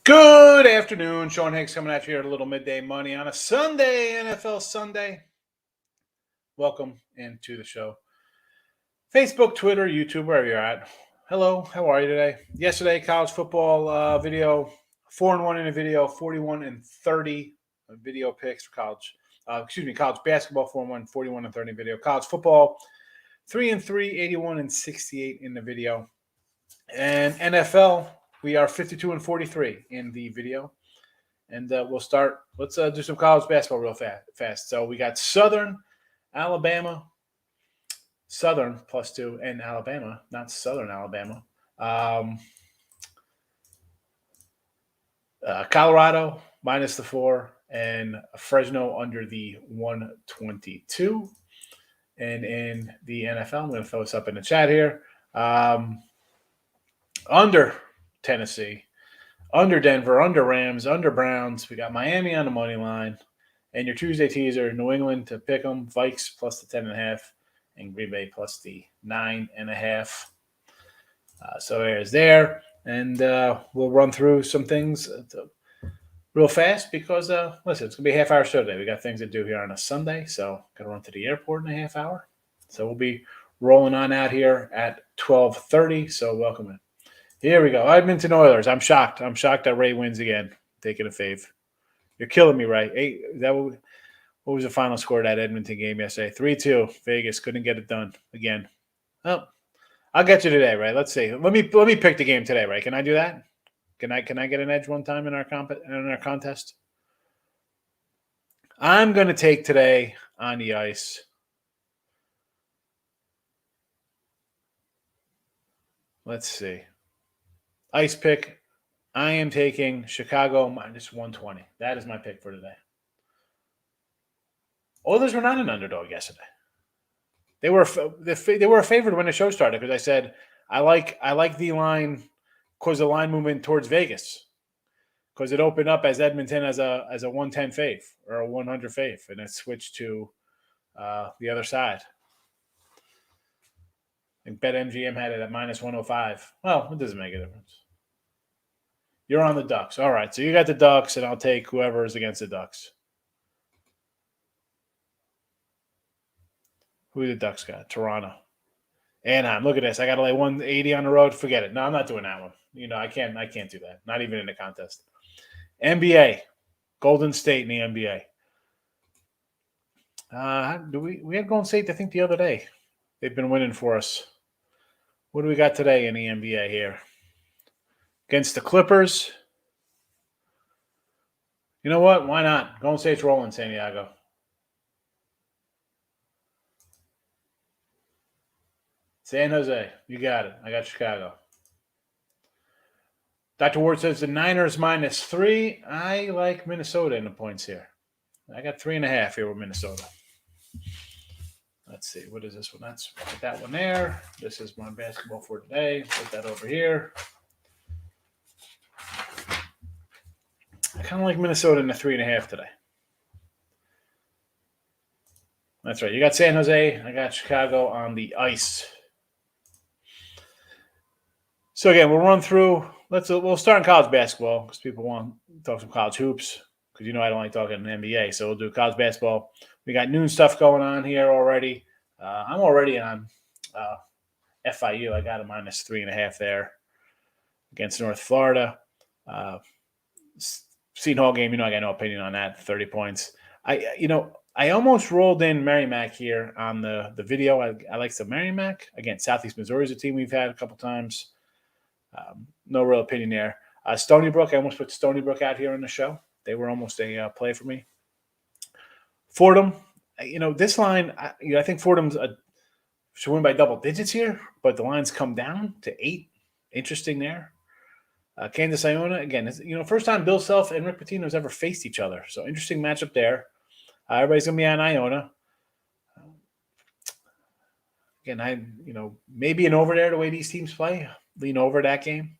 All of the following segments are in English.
Good afternoon. Sean Hicks coming at you here at a little midday money on a Sunday, NFL Sunday. Welcome into the show. Facebook, Twitter, YouTube, wherever you're at. Hello, how are you today? Yesterday, college football video, 4-1 in a video, 41 and 30 video picks for college. College basketball, 4-1, 41 and 30 video. College football, 3-3, 81 and 68 in the video. And NFL, we are 52 and 43 in the video. And we'll start. Let's do some college basketball real fast. So we got Southern Alabama, Southern +2, and Alabama, not Southern Alabama. Colorado -4, and Fresno under the 122. And in the NFL, I'm going to throw this up in the chat here. Under Tennessee, under Denver, under Rams, under Browns. We got Miami on the money line. And your Tuesday teaser, New England to pick them, Vikes +the 10.5, and Green Bay +the 9.5. So there's there. And we'll run through some things real fast because, listen, it's going to be a half-hour show today. We got things to do here on a Sunday, so got to run to the airport in a half hour. So we'll be rolling on out here at 12:30, so welcome in. Here we go. Edmonton Oilers. I'm shocked. I'm shocked that Ray wins again. Taking a fave. You're killing me, Ray. Hey, what was the final score of that Edmonton game yesterday? 3-2. Vegas couldn't get it done again. Well, I'll get you today, Ray. Let's see. Let me pick the game today, Ray. Can I do that? Can I get an edge one time in our contest? I'm going to take today on the ice. Let's see. Ice pick. I am taking Chicago -120. That is my pick for today. Oilers were not an underdog yesterday. They were a favorite when the show started because I said I like the line because the line movement towards Vegas because it opened up as Edmonton as a 110 fave or a 100 fave, and it switched to the other side. I think BetMGM had it at -105. Well, it doesn't make a difference. You're on the Ducks. All right, so you got the Ducks, and I'll take whoever is against the Ducks. Who the Ducks got? Toronto. Anaheim. Look at this. I got to lay 180 on the road. Forget it. No, I'm not doing that one. You know, I can't do that. Not even in the contest. NBA. Golden State in the NBA. We had Golden State, I think, the other day. They've been winning for us. What do we got today in the NBA here? Against the Clippers. You know what? Why not? Golden State's rolling, San Diego. San Jose. You got it. I got Chicago. Dr. Ward says the Niners -3. I like Minnesota in the points here. I got 3.5 here with Minnesota. Let's see. What is this one? That's that one there. This is my basketball for today. Put that over here. I kind of like Minnesota in the 3.5 today. That's right. You got San Jose. I got Chicago on the ice. So again, we'll run through. We'll start in college basketball because people want to talk some college hoops. Because I don't like talking NBA, so we'll do college basketball. We got noon stuff going on here already. I'm already on FIU. I got a -3.5 there against North Florida. Seton Hall game, I got no opinion on that. 30 points. I almost rolled in Merrimack here on the video. I like the Merrimack. Again, Southeast Missouri is a team we've had a couple times. No real opinion there. Stony Brook, I almost put Stony Brook out here in the show. They were almost a play for me. Fordham, this line, I think Fordham's should win by double digits here, but the line's come down to 8. Interesting there. Kansas Iona, again, first time Bill Self and Rick Pitino's ever faced each other. So interesting matchup there. Everybody's going to be on Iona. Again, maybe an over there the way these teams play. Lean over that game.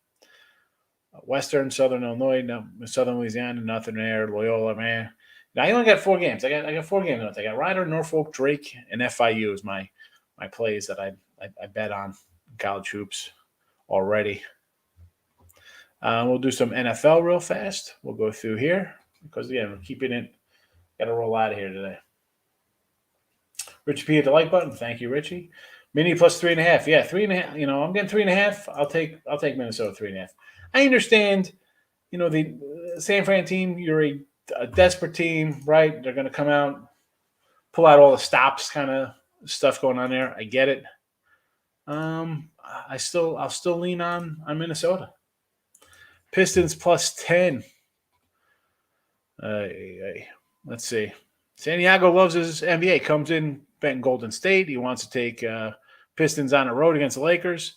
Western, Southern Illinois, Southern Louisiana, nothing there. Loyola, man. Now, I only got 4 games. I got 4 games. I got Rider, Norfolk, Drake, and FIU is my plays that I bet on in college hoops already. We'll do some NFL real fast. We'll go through here because, again, we're keeping it. Got to roll out of here today. Richie P hit the like button. Thank you, Richie. Mini plus 3.5. Yeah, 3.5. I'm getting 3.5. I'll take Minnesota 3.5. I understand. The San Fran team. You're a desperate team, right? They're going to come out, pull out all the stops, kind of stuff going on there. I get it. I'll still lean on Minnesota. Pistons plus 10. Let's see. Santiago loves his NBA. Comes in betting Golden State. He wants to take Pistons on the road against the Lakers.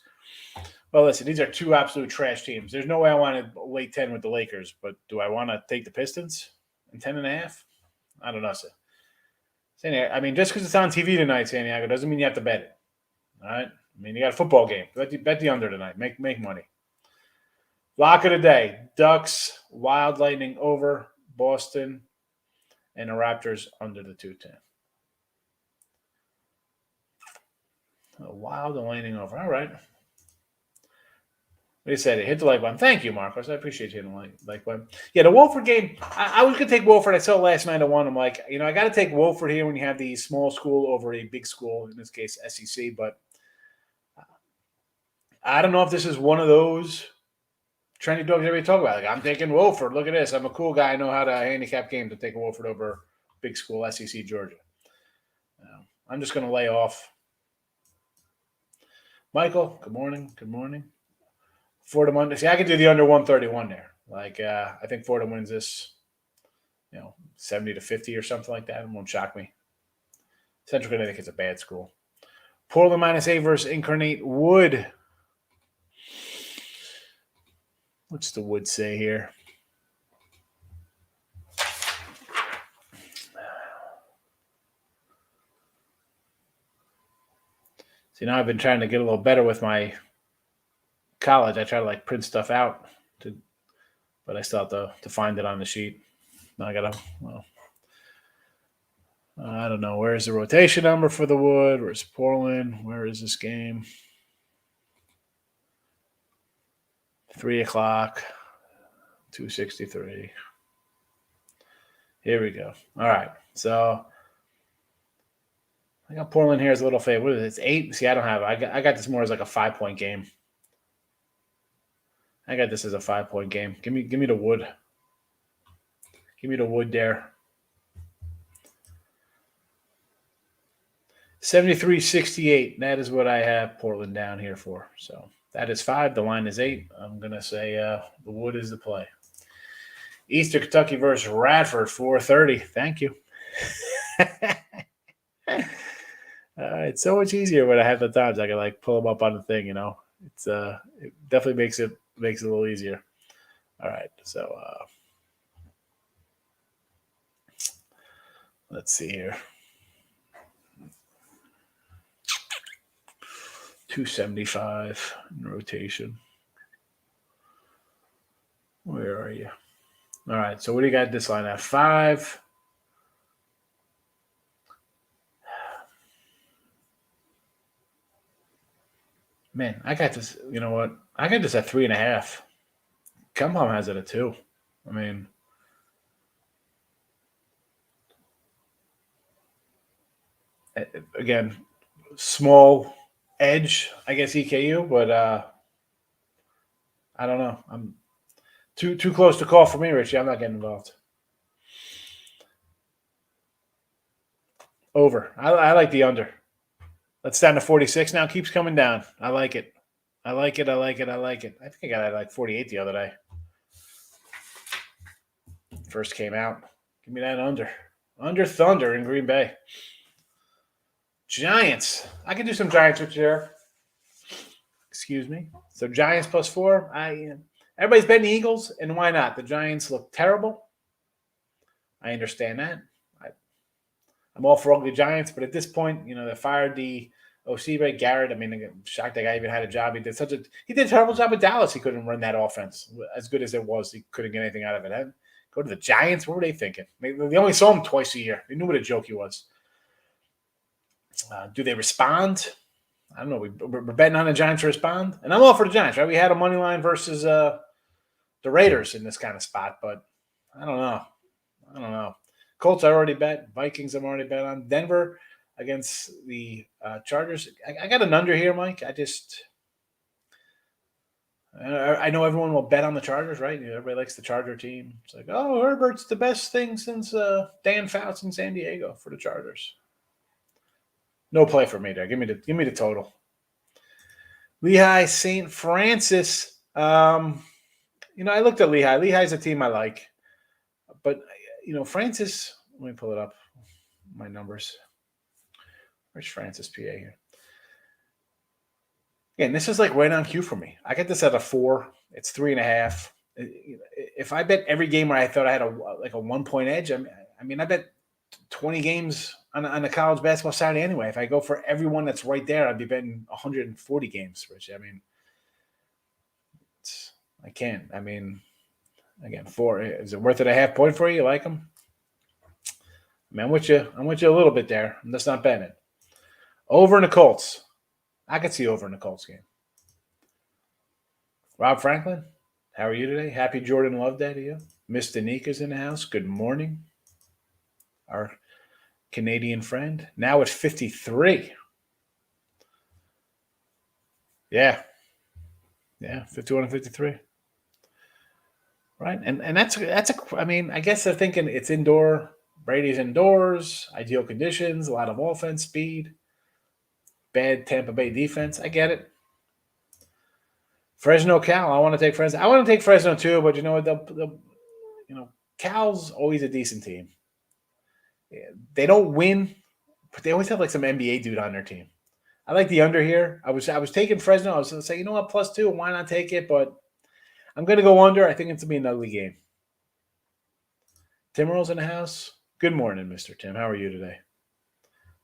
Well, listen, these are two absolute trash teams. There's no way I want to lay 10 with the Lakers, but do I want to take the Pistons in 10.5? I don't know. I mean, just because it's on TV tonight, Santiago, doesn't mean you have to bet it. All right? I mean, you got a football game. Bet the under tonight. Make money. Lock of the day. Ducks, Wild Lightning over, Boston, and the Raptors under the 210. Wild and Lightning over. All right. They said it. Hit the like button. Thank you, Marcos. I appreciate you hitting the like button. Yeah, the Wolford game. I was going to take Wolford. I saw it last night at 1. I'm like, I got to take Wolford here when you have the small school over a big school, in this case, SEC. But I don't know if this is one of those trendy dogs everybody talk about. Like, I'm taking Wolford. Look at this. I'm a cool guy. I know how to handicap games to take Wolford over big school SEC Georgia. I'm just going to lay off. Michael, good morning. Good morning. Fordham under. See, I could do the under 131 there. Like, I think Fordham wins this, 70-50 or something like that. It won't shock me. Central Connecticut's a bad school. Portland -8 versus Incarnate Wood. What's the Wood say here? See, now I've been trying to get a little better with my college. I try to print stuff out, but I still have to find it on the sheet. Now I gotta. Well, I don't know. Where's the rotation number for the Wood? Where's Portland? Where is this game? 3:00, 263. Here we go. All right. So I got Portland here as a little favorite. What is it? It's 8. See, I don't have it. I got this more as like a 5-point game. I got this as a 5-point game. Give me the Wood. Give me the Wood there. 73-68. That is what I have Portland down here for. So that is 5. The line is 8. I'm going to say the Wood is the play. Eastern Kentucky versus Radford, 4:30. Thank you. It's so much easier when I have the times I can pull them up on the thing. It's it definitely makes it a little easier. All right, so let's see here. 275 in rotation. Where are you? All right, so what do you got this line at? 5. Man, I got this. You know what? I got this at 3.5. Kempom has it at 2. I mean, again, small edge, I guess EKU, but I don't know. I'm too close to call for me, Richie. I'm not getting involved. Over. I like the under. That's down to 46 now. Keeps coming down. I like it. I like it. I think I got it 48 the other day. First came out. Give me that under. Under Thunder in Green Bay. Giants. I can do some Giants with you there. Excuse me. So Giants plus 4. Everybody's betting the Eagles, and why not? The Giants look terrible. I understand that. I'm all for ugly Giants, but at this point, they fired the OC, Ray Garrett. I mean, I'm shocked that guy even had a job. He did a terrible job with Dallas. He couldn't run that offense as good as it was. He couldn't get anything out of it. And go to the Giants. What were they thinking? They only saw him twice a year. They knew what a joke he was. Do they respond? I don't know. We're betting on the Giants to respond, and I'm all for the Giants. Right? We had a money line versus the Raiders in this kind of spot, but I don't know. I don't know. Colts I already bet. Vikings I'm already bet on. Denver against the Chargers. I got an under here, Mike. I know everyone will bet on the Chargers, right? Everybody likes the Charger team. It's like, oh, Herbert's the best thing since Dan Fouts in San Diego for the Chargers. No play for me there. Give me the total. Lehigh St. Francis. I looked at Lehigh. Lehigh's a team I like, but Francis. Let me pull it up. My numbers. Where's Francis, PA here? Again, this is like right on cue for me. I got this at a 4. It's 3.5. If I bet every game where I thought I had a 1-point edge, I bet 20 games on a college basketball Saturday anyway. If I go for everyone that's right there, I'd be betting 140 games, Rich. I can't. Again, 4. Is it worth it a half point for you? You like them? I'm with you. I'm with you a little bit there. I'm just not betting it. Over in the Colts. I could see over in the Colts game. Rob Franklin, how are you today? Happy Jordan Love Day to you. Miss Danika's in the house. Good morning. Our Canadian friend. Now at 53. Yeah. Yeah, 51 and 53. Right. And I guess they're thinking it's indoor. Brady's indoors, ideal conditions, a lot of offense, speed. Bad Tampa Bay defense. I get it. Fresno, Cal. I want to take Fresno. I want to take Fresno too, but you know what? Cal's always a decent team. They don't win, but they always have like some NBA dude on their team. I like the under here. I was taking Fresno. I was going to say, you know what, +2, why not take it? But I'm going to go under. I think it's going to be an ugly game. Tim Earl's in the house. Good morning, Mr. Tim. How are you today?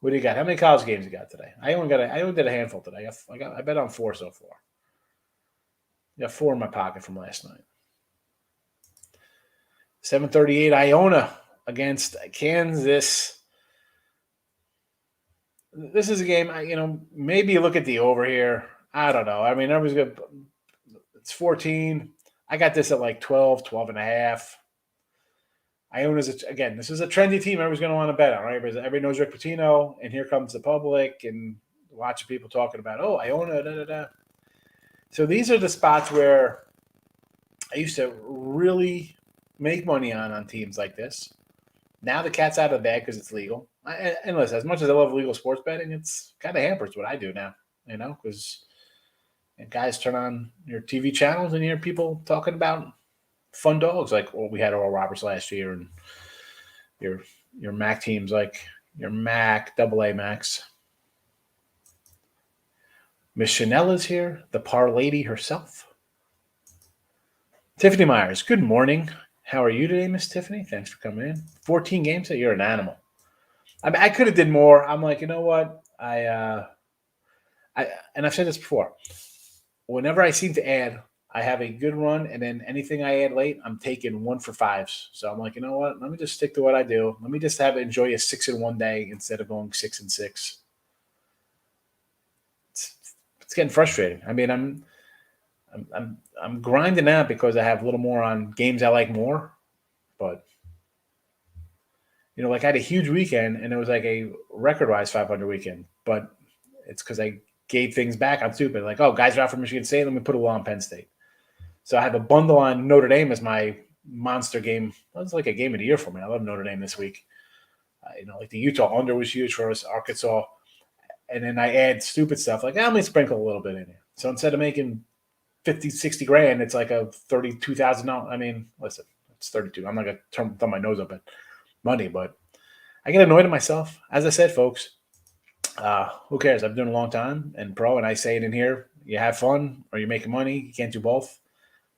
What do you got? How many college games you got today? I only did a handful today. I bet on 4 so far. I got 4 in my pocket from last night. 7:38 Iona against Kansas. This is a game, maybe you look at the over here. I don't know. Everybody's good. It's 14. I got this at like 12.5. Iona's, this is a trendy team everyone's going to want to bet on, right? Everybody knows Rick Pitino, and here comes the public and lots of people talking about, Iona, da-da-da. So these are the spots where I used to really make money on teams like this. Now the cat's out of the bag because it's legal. And listen, as much as I love legal sports betting, it's kind of hampers what I do now, because guys turn on your TV channels and you hear people talking about fun dogs like we had Oral Roberts last year, and your MAC teams like your MAC, AA Max. Miss Chanel is here, the par lady herself. Tiffany Myers, good morning. How are you today, Miss Tiffany? Thanks for coming in. 14 games, you're an animal. I could have did more. I'm like, you know what? And I've said this before. Whenever I seem to add, I have a good run, and then anything I add late, I'm taking 1 for 5s. So I'm like, you know what? Let me just stick to what I do. Let me just enjoy a 6 in one day instead of going 6 and 6. It's getting frustrating. I'm grinding out because I have a little more on games I like more, but I had a huge weekend, and it was like a record-wise 500 weekend, but it's because I gave things back on stupid. Like, guys are out from Michigan State. Let me put a little on Penn State. So I have a bundle on Notre Dame as my monster game. That was like a game of the year for me. I love Notre Dame this week. Like the Utah under was huge for us, Arkansas. And then I add stupid stuff like, let me sprinkle a little bit in here. So instead of making 50, 60 grand, it's like a $32,000. Listen, it's 32. I'm not going to thumb my nose up at money, but I get annoyed at myself. As I said, folks, who cares? I've been doing it a long time and pro, and I say it in here. You have fun or you're making money. You can't do both.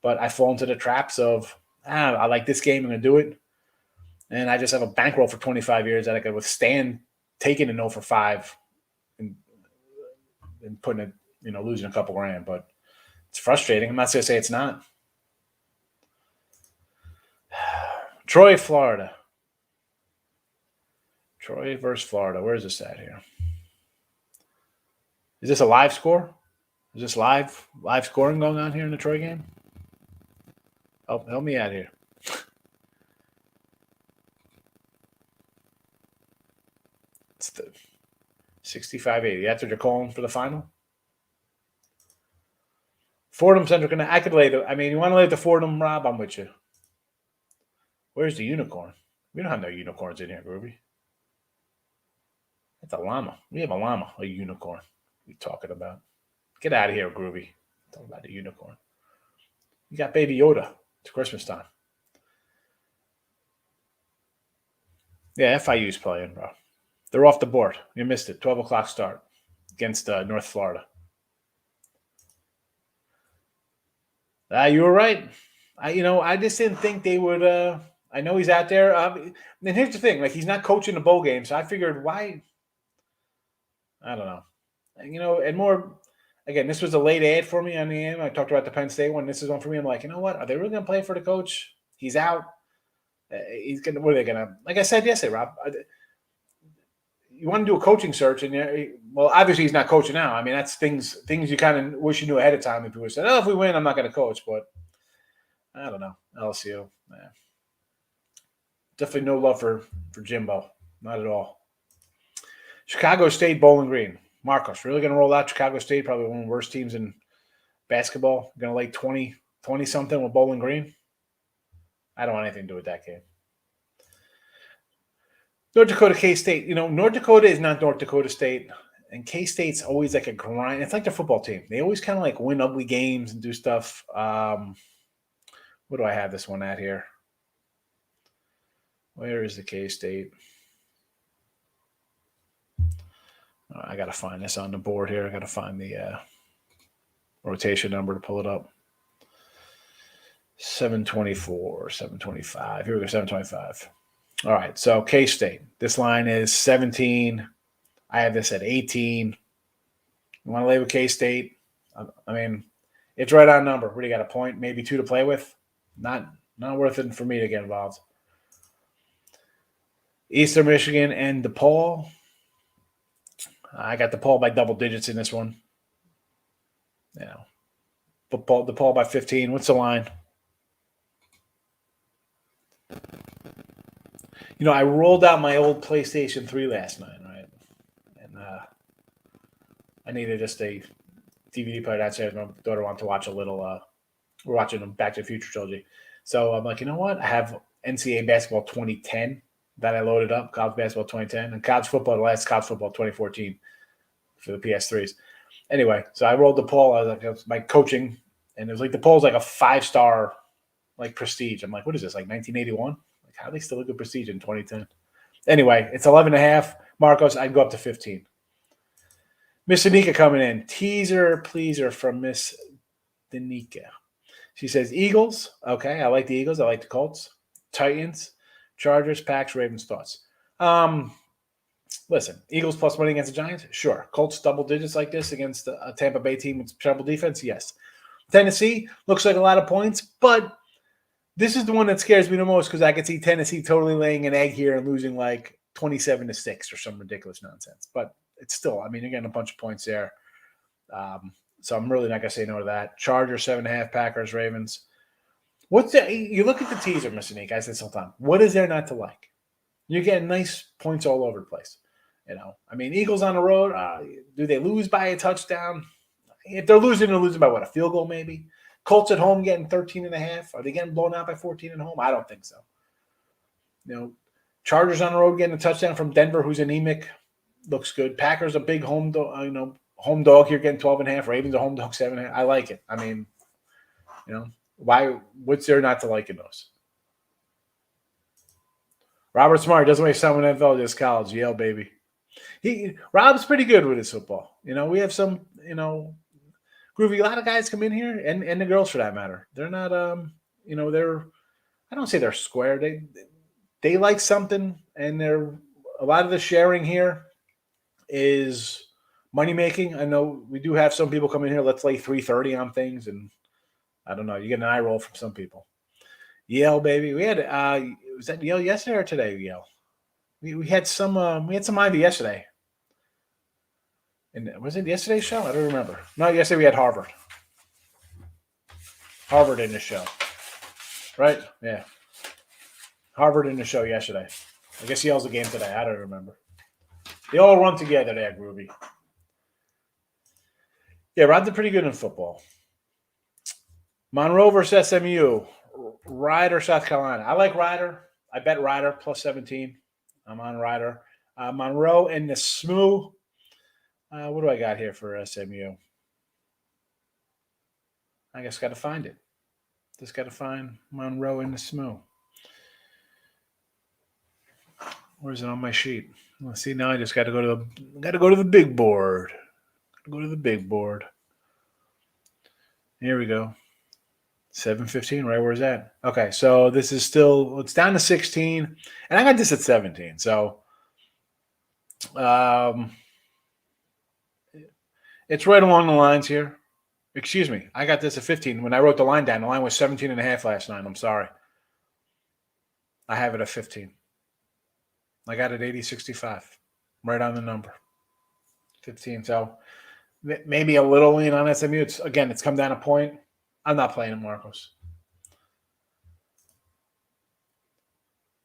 But I fall into the traps of, I like this game. I'm going to do it. And I just have a bankroll for 25 years that I could withstand taking a 0 for 5 and putting it, losing a couple grand. But it's frustrating. I'm not going to say it's not. Troy, Florida. Troy versus Florida. Where is this at here? Is this a live score? Is this live scoring going on here in the Troy game? Help me out here. It's the 65-80. That's what you're calling for the final? Fordham Central. I could lay the. I mean, you want to lay the Fordham, Rob? I'm with you. Where's the unicorn? We don't have no unicorns in here, Groovy. That's a llama. We have a llama, a unicorn. What are you talking about? Get out of here, Groovy. Talking about the unicorn. You got Baby Yoda. It's Christmas time. Yeah, FIU's playing, bro. They're off the board. You missed it. 12 o'clock start against North Florida. You were right. I just didn't think they would. I know he's out there. And here's the thing: like he's not coaching the bowl game, so I figured why. I don't know. And more. Again, this was a late ad for me on the end. I talked about the Penn State one. This is one for me. I'm like, you know what? Are they really going to play for the coach? He's out. He's gonna. What are they gonna? Like I said yesterday, Rob. You want to do a coaching search, and well, obviously he's not coaching now. I mean, that's things you kind of wish you knew ahead of time. If you would have said, "Oh, if we win, I'm not going to coach," but I don't know. LSU, definitely no love for Jimbo, not at all. Chicago State, Bowling Green. Marcos really going to roll out Chicago State, probably one of the worst teams in basketball. Going to lay 20 something with Bowling Green. I don't want anything to do with that game. North Dakota, K-State. North Dakota is not North Dakota State, and K-State's always like a grind. It's like their football team. They always kind of like win ugly games and do stuff. What do I have this one at here? Where is the K-State? I got to find this on the board here. I got to find the rotation number to pull it up. 724, 725. Here we go, 725. All right, so K-State. This line is 17. I have this at 18. You want to lay with K-State? I mean, it's right on number. What do you got, a point, maybe 2 to play with? Not worth it for me to get involved. Eastern Michigan and DePaul. I got DePaul by double digits in this one. DePaul by 15. What's the line? I rolled out my old PlayStation 3 last night, right? And I needed just a DVD player. That's it. My daughter wanted to watch a little. We're watching Back to the Future trilogy. So I'm like, you know what? I have NCAA basketball 2010 that I loaded up, college basketball 2010, and college football, the last college football 2014 for the PS3s. Anyway, so I rolled DePaul. I was like, it was my coaching, and it was like DePaul's like a 5-star like prestige. I'm like, what is this, like 1981? Like, how do they still look at prestige in 2010? Anyway, it's 11.5. Marcos, I'd go up to 15. Miss Danica coming in. Teaser, pleaser from Miss Danica. She says, Eagles. Okay, I like the Eagles. I like the Colts. Titans, Chargers, Packs, Ravens, thoughts. Listen, Eagles plus money against the Giants? Sure. Colts double digits like this against a Tampa Bay team with terrible defense? Yes. Tennessee looks like a lot of points, but this is the one that scares me the most because I could see Tennessee totally laying an egg here and losing like 27-6 or some ridiculous nonsense. But it's still, I mean, you're getting a bunch of points there. So I'm really not going to say no to that. Chargers, 7.5, Packers, Ravens. You look at the teaser, Mr. Nick, I said sometime. What is there not to like? You're getting nice points all over the place. I mean, Eagles on the road, do they lose by a touchdown? If they're losing by what, a field goal maybe? Colts at home getting 13.5. Are they getting blown out by 14 at home? I don't think so. Chargers on the road getting a touchdown from Denver, who's anemic. Looks good. Packers a big home dog here getting 12.5. Ravens a home dog 7.5. I like it. I mean, why? What's there not to like in those? Robert Smart doesn't make someone NFL just college. Yale, baby. Rob's pretty good with his football. We have some, groovy. A lot of guys come in here, and the girls for that matter. They're not, they're. I don't say they're square. They like something, and a lot of the sharing here is money making. I know we do have some people come in here. Let's lay 330 on things, and I don't know. You get an eye roll from some people. Yale, baby. We had was that Yale yesterday or today? Yale. We had some Ivy yesterday. And was it yesterday's show? I don't remember. No, yesterday we had Harvard. Harvard in the show. right? Yeah. Harvard in the show yesterday. I guess Yale's the game today. I don't remember. They all run together there, Groovy. Yeah, Rod did pretty good in football. Monroe versus SMU. Ryder, South Carolina. I like Ryder. I bet Ryder plus 17. I'm on Ryder. Monroe and the SMU. What do I got here for SMU? I guess got to find it. Just got to find Monroe and the SMU. Where's it on my sheet? Let's see. Now I just got to go to the big board. Go to the big board. Here we go. 7:15, right? Where's that? Okay, so this is still, it's down to 16, and I got this at 17. So it's right along the lines here. Excuse me, I got this at 15. When I wrote the line down, the line was 17 and a half last night. I'm sorry. I have it at 15. I got it 80-65, right on the number. 15. So maybe a little lean on SMU. It's come down a point. I'm not playing it, Marcos.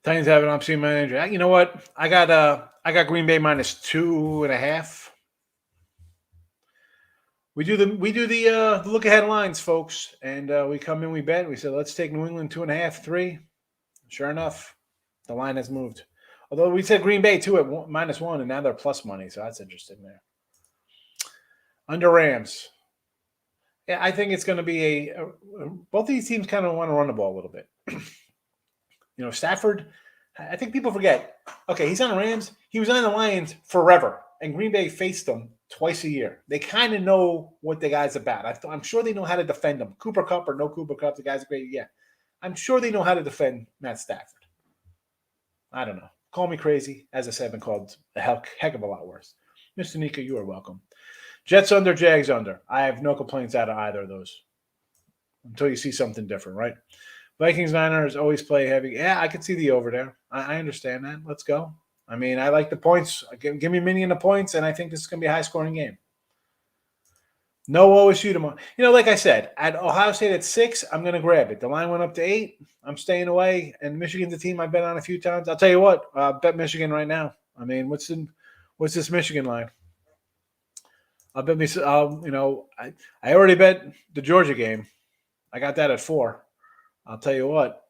Titans have an upside manager. You know what? I got Green Bay minus 2.5. We do the look ahead lines, folks, and we come in, we bet. We said let's take New England 2.5, 3. Sure enough, the line has moved. Although we said Green Bay too at -1, and now they're plus money, so that's interesting there. Under Rams. Yeah, I think it's going to be both these teams kind of want to run the ball a little bit. Stafford, I think people forget. Okay, he's on the Rams. He was on the Lions forever, and Green Bay faced them twice a year. They kind of know what the guy's about. I'm sure they know how to defend him. Cooper Kupp or no Cooper Kupp, the guy's great. Yeah, I'm sure they know how to defend Matt Stafford. I don't know. Call me crazy. As I said, I've been called a heck of a lot worse. Mr. Nika, you are welcome. Jets under, Jags under. I have no complaints out of either of those until you see something different, right? Vikings, Niners always play heavy. Yeah, I could see the over there. I understand that. Let's go. I mean, I like the points. Give me mini in the points, and I think this is going to be a high-scoring game. No OSU tomorrow. Like I said, at Ohio State at 6, I'm going to grab it. The line went up to 8. I'm staying away. And Michigan's a team I've bet on a few times. I'll tell you what, bet Michigan right now. I mean, what's this Michigan line? I'll bet me. I already bet the Georgia game. I got that at 4. I'll tell you what.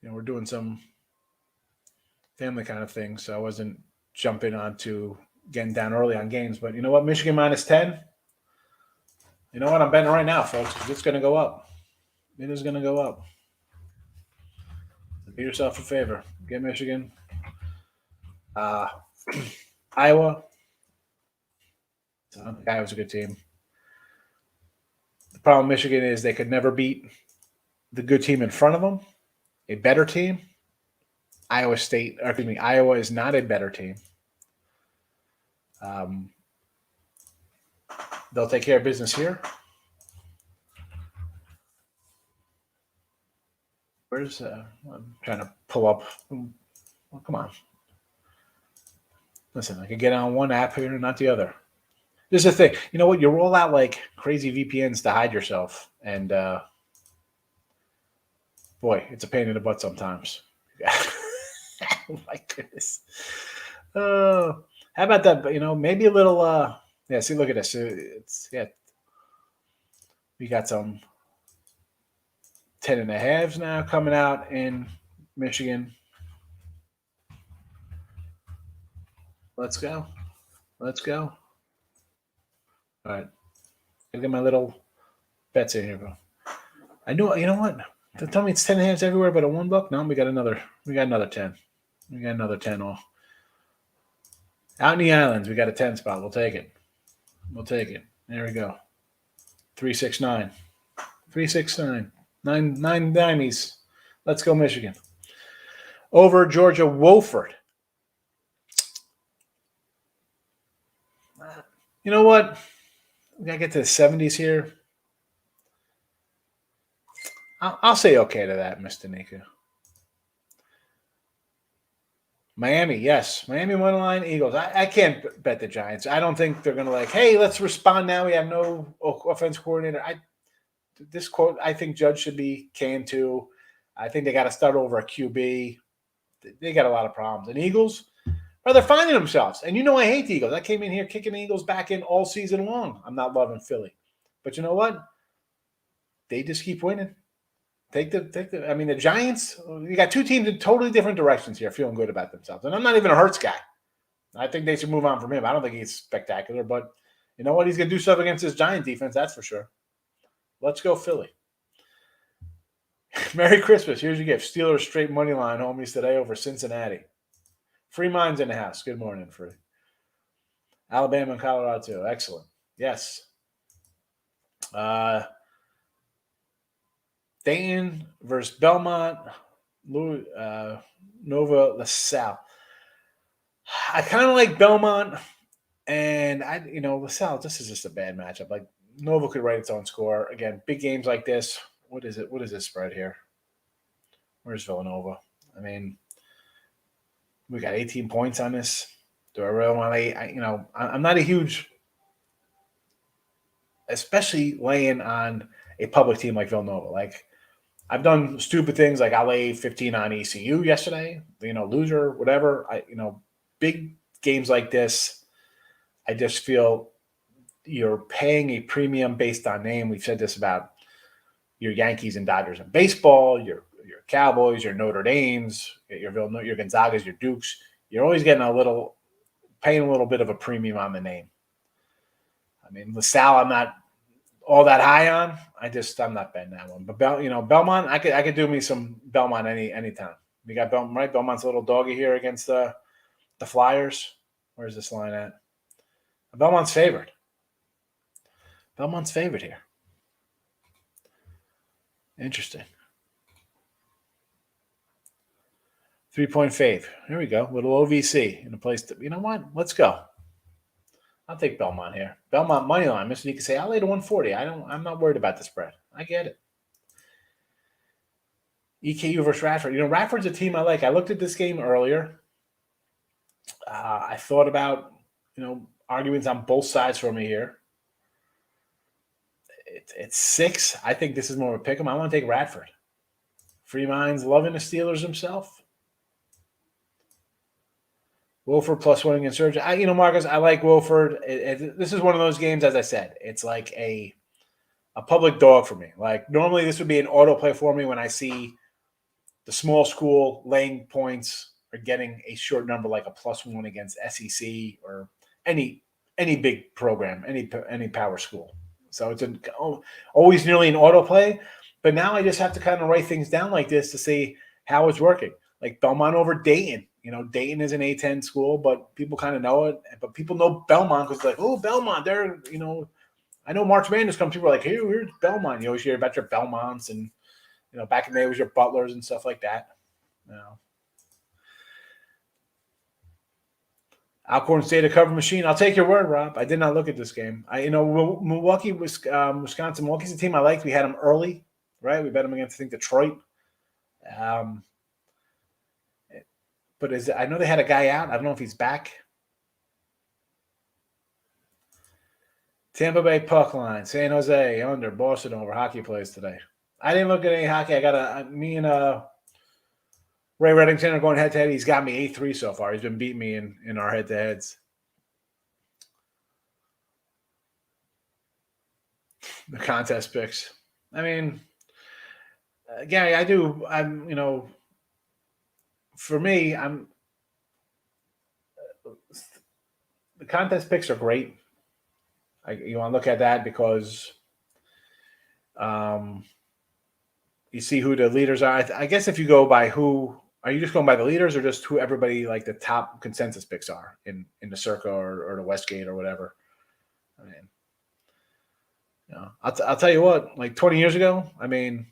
We're doing some family kind of thing, so I wasn't jumping onto getting down early on games. But you know what? Michigan minus 10. You know what? I'm betting right now, folks. It's going to go up. It is going to go up. Do yourself a favor. Get Michigan. Iowa. Iowa's a good team. The problem with Michigan is they could never beat the good team in front of them, a better team. Iowa is not a better team. They'll take care of business here. Where's I'm trying to pull up. Oh, come on. Listen, I can get on one app here and not the other. This is the thing. You know what? You roll out like crazy VPNs to hide yourself, and boy, it's a pain in the butt sometimes. Oh my goodness. How about that? Maybe a little. Yeah. See, look at this. We got some 10.5s now coming out in Michigan. Let's go. All right. I get my little bets in here, bro. I know. You know what? Don't tell me it's 10.5s everywhere, but at $1. No, we got another 10. We got another 10 off. Out in the islands, we got a 10 spot. We'll take it. There we go. 369. 369. Nine dimes. Let's go, Michigan. Over Georgia, Wofford. You know what? We got to get to the 70s here. I'll say okay to that, Mr. Nika. Miami, yes. Miami money line, Eagles. I can't bet the Giants. I don't think they're going to hey, let's respond now. We have no offense coordinator. this quote, I think Judge should be canned too. I think they got to start over a QB. They got a lot of problems. And Eagles, well, they're finding themselves. And I hate the Eagles. I came in here kicking the Eagles back in all season long. I'm not loving Philly. But you know what? They just keep winning. The Giants, you got two teams in totally different directions here, feeling good about themselves. And I'm not even a Hurts guy. I think they should move on from him. I don't think he's spectacular, but you know what? He's going to do stuff against this Giant defense, that's for sure. Let's go Philly. Merry Christmas. Here's your gift. Steelers straight money line homies today over Cincinnati. Free minds in the house. Good morning, Free. Alabama and Colorado too. Excellent. Yes. Dayton versus Belmont. Nova LaSalle. I kind of like Belmont, and LaSalle. This is just a bad matchup. Like Nova could write its own score again. Big games like this. What is it? What is this spread here? Where's Villanova? I mean, we got 18 points on this. Do I really want to? I'm not a huge, especially laying on a public team like Villanova. Like I've done stupid things, like I lay 15 on ECU yesterday. Loser, whatever. Big games like this, I just feel you're paying a premium based on name. We've said this about your Yankees and Dodgers in baseball, your Cowboys, your Notre Dames, your Gonzagas, your Dukes. You're always getting paying a little bit of a premium on the name. I mean, LaSalle, I'm not all that high on. I'm not betting that one. But Belmont, I could do me some Belmont anytime. We got Belmont, right? Belmont's a little doggy here against the Flyers. Where's this line at? Belmont's favored. Belmont's favored here. Interesting. 3-point fave. Here we go. Little OVC in a place to, you know what? Let's go. I'll take Belmont here. Belmont money line. Mr. You can say, I'll lay to 140. I'm not worried about the spread. I get it. EKU versus Radford. Radford's a team I like. I looked at this game earlier. I thought about, arguments on both sides for me here. It's 6. I think this is more of a pick 'em. I want to take Radford. Free minds loving the Steelers himself. Wilford +1 against Surgeon. Marcus, I like Wilford. This is one of those games, as I said, it's like a public dog for me. Like normally this would be an auto play for me when I see the small school laying points or getting a short number like a +1 against SEC or any big program, any power school. So it's always nearly an auto play. But now I just have to kind of write things down like this to see how it's working. Like Belmont over Dayton. Dayton is an A10 school, but people kind of know it. But people know Belmont because like, oh, Belmont, they're, I know March Madness comes, people are like, hey, here's Belmont. You always hear about your Belmonts and, back in the day it was your Butlers and stuff like that. Alcorn State a cover machine. I'll take your word, Rob. I did not look at this game. Milwaukee, Wisconsin. Milwaukee's a team I liked. We had them early, right? We bet them against, I think, Detroit. But I know they had a guy out. I don't know if he's back. Tampa Bay puck line. San Jose under. Boston over. Hockey plays today. I didn't look at any hockey. I got me and Ray Reddington are going head-to-head. He's got me 8-3 so far. He's been beating me in our head-to-heads. The contest picks. I mean, Gary, I do. For me, the contest picks are great. You want to look at that because you see who the leaders are. I guess if you go by who, are you just going by the leaders or just who everybody like the top consensus picks are in the Circa or the Westgate or whatever? I mean, I'll tell you what, like 20 years ago, I mean,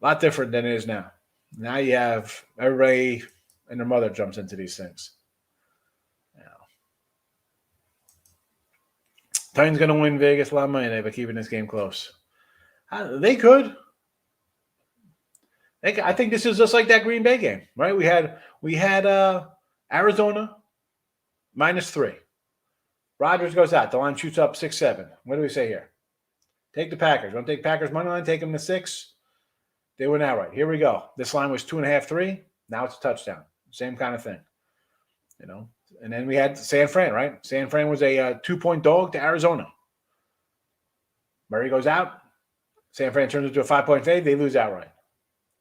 a lot different than it is now. Now you have everybody and their mother jumps into these things. Titans going to win Vegas a lot of money by keeping this game close. They could. I think this is just like that Green Bay game, right? We had Arizona -3. Rodgers goes out. The line shoots up 6-7. What do we say here? Take the Packers. Want to take Packers money line? Take them to 6. They win outright. Here we go. This line was 2.5, 3. Now it's a touchdown. Same kind of thing. And then we had San Fran, right? San Fran was a 2-point dog to Arizona. Murray goes out. San Fran turns into a 5-point fade. They lose outright.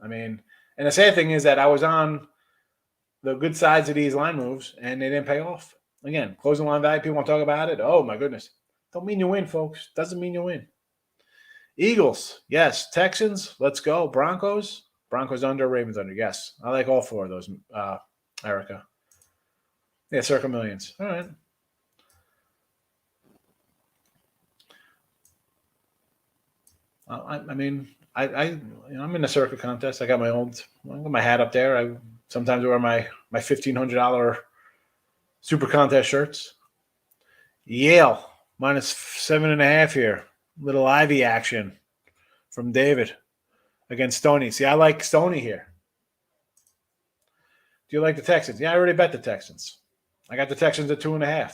And the sad thing is that I was on the good sides of these line moves, and they didn't pay off. Again, closing line value, people want to talk about it. Oh, my goodness. Don't mean you win, folks. Doesn't mean you win. Eagles, yes. Texans, let's go. Broncos under, Ravens under. Yes, I like all 4 of those, Erica. Yeah, circa millions. All right. I'm in a circuit contest. I got my hat up there. I sometimes wear my $1,500 super contest shirts. Yale minus 7.5 here. Little Ivy action from David against Stoney. See, I like Stoney here. Do you like the Texans? Yeah, I already bet the Texans. I got the Texans at 2.5.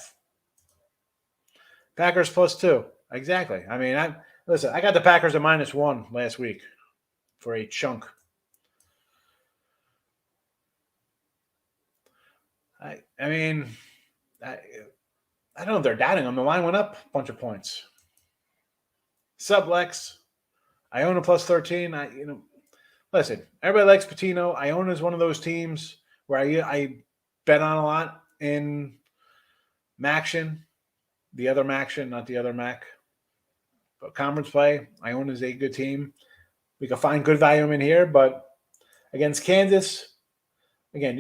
Packers plus 2. Exactly. Listen, I got the Packers at -1 last week for a chunk. I don't know if they're doubting them. The line went up a bunch of points. Sublex, Iona plus 13. Listen, everybody likes Patino. Iona is one of those teams where I bet on a lot in Maction, the other Maction, not the other Mac. But conference play, Iona is a good team. We can find good value in here, but against Kansas, again,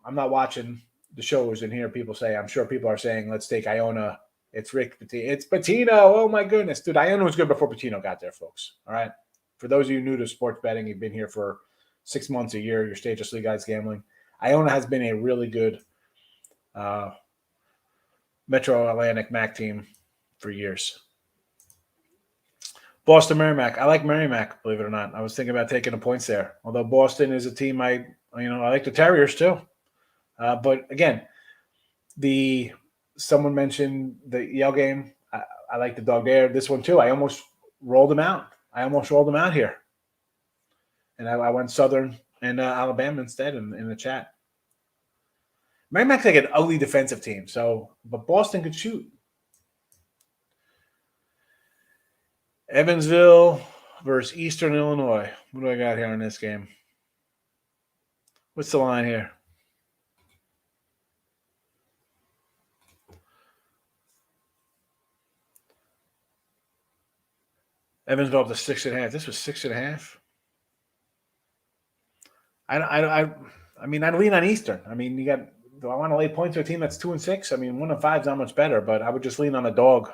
I'm not watching the shows and hear people say, I'm sure people are saying, let's take Iona. It's Rick Pitino. It's Pitino. Oh, my goodness. Dude, Iona was good before Pitino got there, folks. All right? For those of you new to sports betting, you've been here for 6 months, a year, you're Stageless League Guys Gambling. Iona has been a really good Metro Atlantic MAC team for years. Boston Merrimack. I like Merrimack, believe it or not. I was thinking about taking the points there. Although Boston is a team I like the Terriers too. But again, someone mentioned the Yale game. I like the dog there. This one too. I almost rolled them out. Here. And I went Southern and Alabama instead in the chat. Merrimack's like an ugly defensive team. But Boston could shoot. Evansville versus Eastern Illinois. What do I got here in this game? What's the line here? Evansville up to 6.5. This was 6.5. I lean on Eastern. Do I want to lay points to a team that's 2-6? 1 and 5 is not much better, but I would just lean on a dog.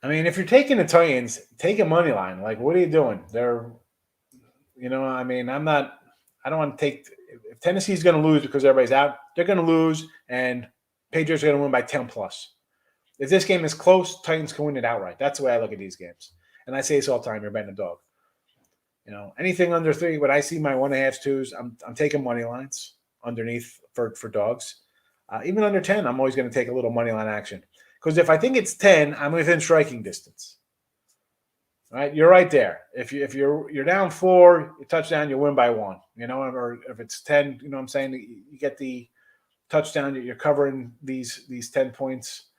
If you're taking the Titans, take a money line. Like, what are you doing? They're, I don't want to take. If Tennessee's going to lose because everybody's out, they're going to lose, and Patriots are going to win by 10 plus. If this game is close, Titans can win it outright. That's the way I look at these games. And I say this all the time: you're betting a dog. Anything under 3. When I see my 1.5s, 2s, I'm taking money lines underneath for dogs. Even under 10, I'm always going to take a little money line action. Because if I think it's 10, I'm within striking distance. All right, you're right there. If you're down 4, you touchdown, you win by 1. Or if it's 10, what I'm saying, you get the touchdown. You're covering these 10 points.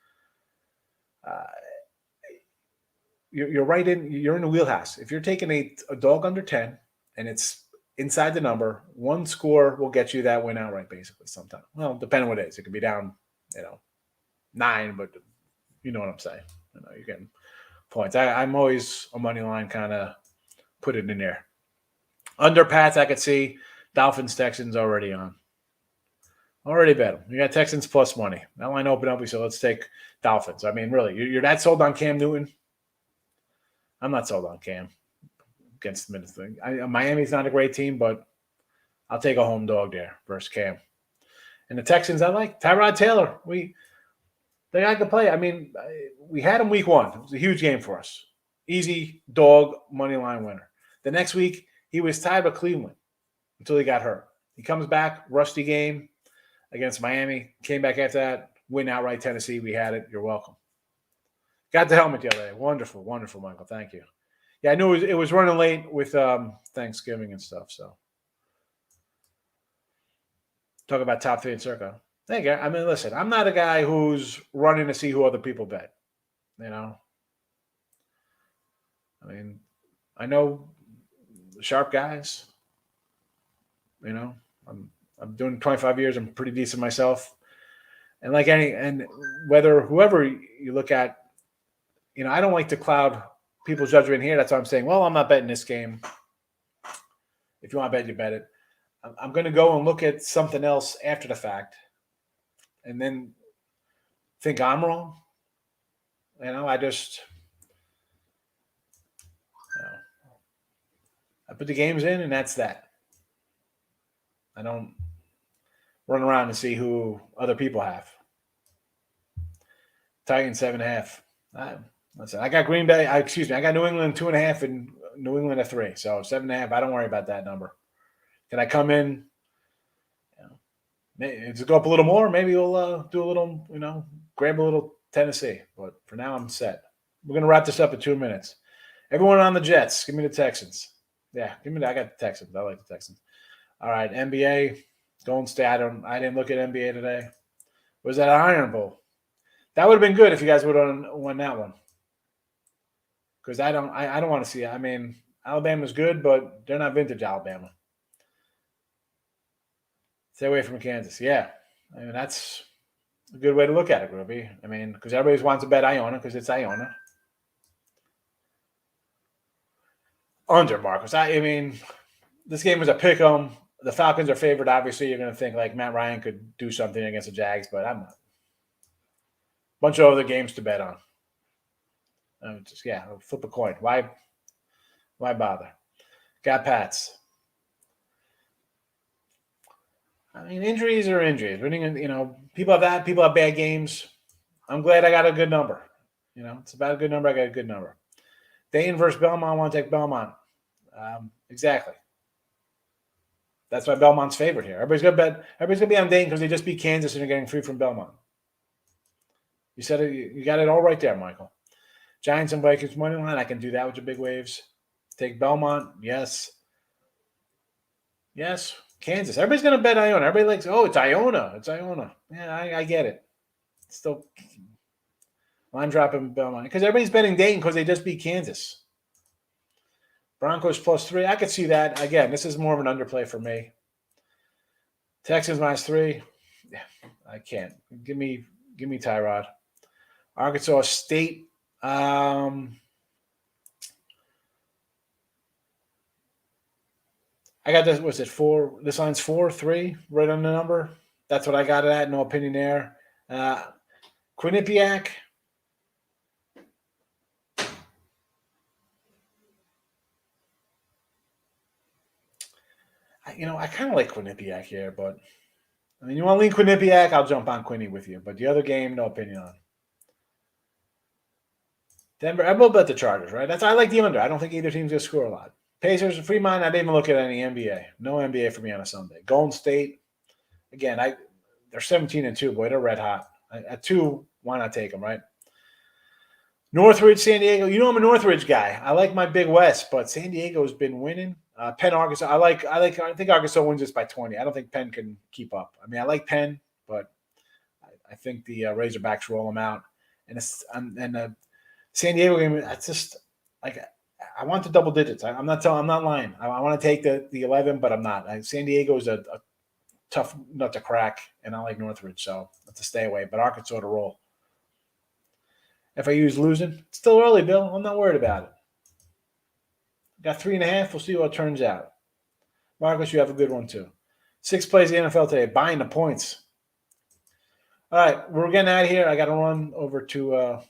You're right in. You're in the wheelhouse. If you're taking a dog under 10 and it's inside the number, one score will get you that win outright. Basically, sometime. Well, depending on what it is, it could be down, 9, but you know what I'm saying. You're getting points. I'm always a money line kind of put it in there. Under Pats, I could see Dolphins, Texans already on. Already bet them. You got Texans plus money. That line opened up. We said, let's take Dolphins. Really, you're that sold on Cam Newton? I'm not sold on Cam against the Minnesota. Miami's not a great team, but I'll take a home dog there versus Cam. And the Texans, I like Tyrod Taylor. They got to play. We had him week 1. It was a huge game for us. Easy dog money line winner. The next week, he was tied with Cleveland until he got hurt. He comes back, rusty game. against Miami. Came back after that, win outright Tennessee. We had it. You're welcome. Got the helmet the other day. Wonderful, wonderful, Michael. Thank you. Yeah, I knew it was running late with Thanksgiving and stuff. So talk about top three in circle. Thank you. I mean, listen, I'm not a guy who's running to see who other people bet. You know, I mean, I know sharp guys. You know, I'm doing 25 years. I'm pretty decent myself. And like whether whoever you look at, you know, I don't like to cloud people's judgment here. That's why I'm saying, well, I'm not betting this game. If you want to bet, you bet it. I'm going to go and look at something else after the fact and then think I'm wrong. You know, I put the games in and that's that. I don't run around and see who other people have. Titans 7.5. Listen, I got Green Bay. I got New England 2.5 and New England 3. So 7.5. I don't worry about that number. Can I come in? Maybe go up a little more. Maybe we'll do a little. You know, grab a little Tennessee. But for now, I'm set. We're gonna wrap this up in 2 minutes. Everyone on the Jets, give me the Texans. Yeah, give me that. I got the Texans. I like the Texans. All right, NBA. Golden State. I didn't look at NBA today. Was that an Iron Bowl? That would have been good if you guys would have won that one. Because I don't want to see it. I mean, Alabama's good, but they're not vintage Alabama. Stay away from Kansas. Yeah. I mean, that's a good way to look at it, Groovy. I mean, because everybody wants to bet Iona because it's Iona. Under, Marcus. I mean, this game was a pick 'em. The Falcons are favored. Obviously, you're going to think like Matt Ryan could do something against the Jags, but I'm not. Bunch of other games to bet on. Flip a coin. Why bother? Got Pats. I mean, injuries are injuries. You know, people have that. People have bad games. I'm glad I got a good number. You know, it's about a good number. I got a good number. Dayton versus Belmont. I want to take Belmont. Exactly. That's why Belmont's favorite here. Everybody's gonna be on Dayton because they just beat Kansas and they're getting free from Belmont. You said it. You got it all right there, Michael. Giants and Vikings money line. I can do that with your big waves. Take Belmont. Yes. Yes. Kansas. Everybody's going to bet Iona. Everybody likes, it's Iona. It's Iona. Yeah, I get it. Still, line dropping Belmont. Because everybody's betting Dayton because they just beat Kansas. Broncos +3. I could see that. Again, this is more of an underplay for me. Texans -3. Yeah, I can't. Give me Tyrod. Arkansas State. I got this. Was it 4? This line's 4-3, right on the number. That's what I got it at. No opinion there. Quinnipiac. I kind of like Quinnipiac here, but I mean, you want to lean Quinnipiac? I'll jump on Quinny with you. But the other game, no opinion on. Denver. I will bet the Chargers, right? I like the under. I don't think either team's gonna score a lot. Pacers, Fremont. I didn't even look at any NBA. No NBA for me on a Sunday. Golden State. Again, they're 17-2. Boy, they're red hot. At 2, why not take them, right? Northridge, San Diego. You know I'm a Northridge guy. I like my Big West, but San Diego's been winning. Penn, Arkansas. I think Arkansas wins this by 20. I don't think Penn can keep up. I mean, I like Penn, but I think the Razorbacks roll them out. And the San Diego game. That's just like. I want the double digits. I'm not lying. I want to take the 11, but I'm not. San Diego is a tough nut to crack, and I like Northridge, so that's a stay away. But Arkansas to roll. FIU's losing. It's still early, Bill. I'm not worried about it. Got 3.5. We'll see what turns out. Marcus, you have a good one too. 6 plays the NFL today. Buying the points. All right, we're getting out of here. I got to run over to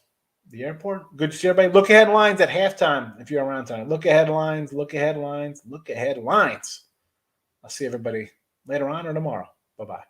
the airport. Good to see everybody. Look ahead lines at halftime if you're around time. Look ahead lines. Look ahead lines. Look ahead lines. I'll see everybody later on or tomorrow. Bye-bye.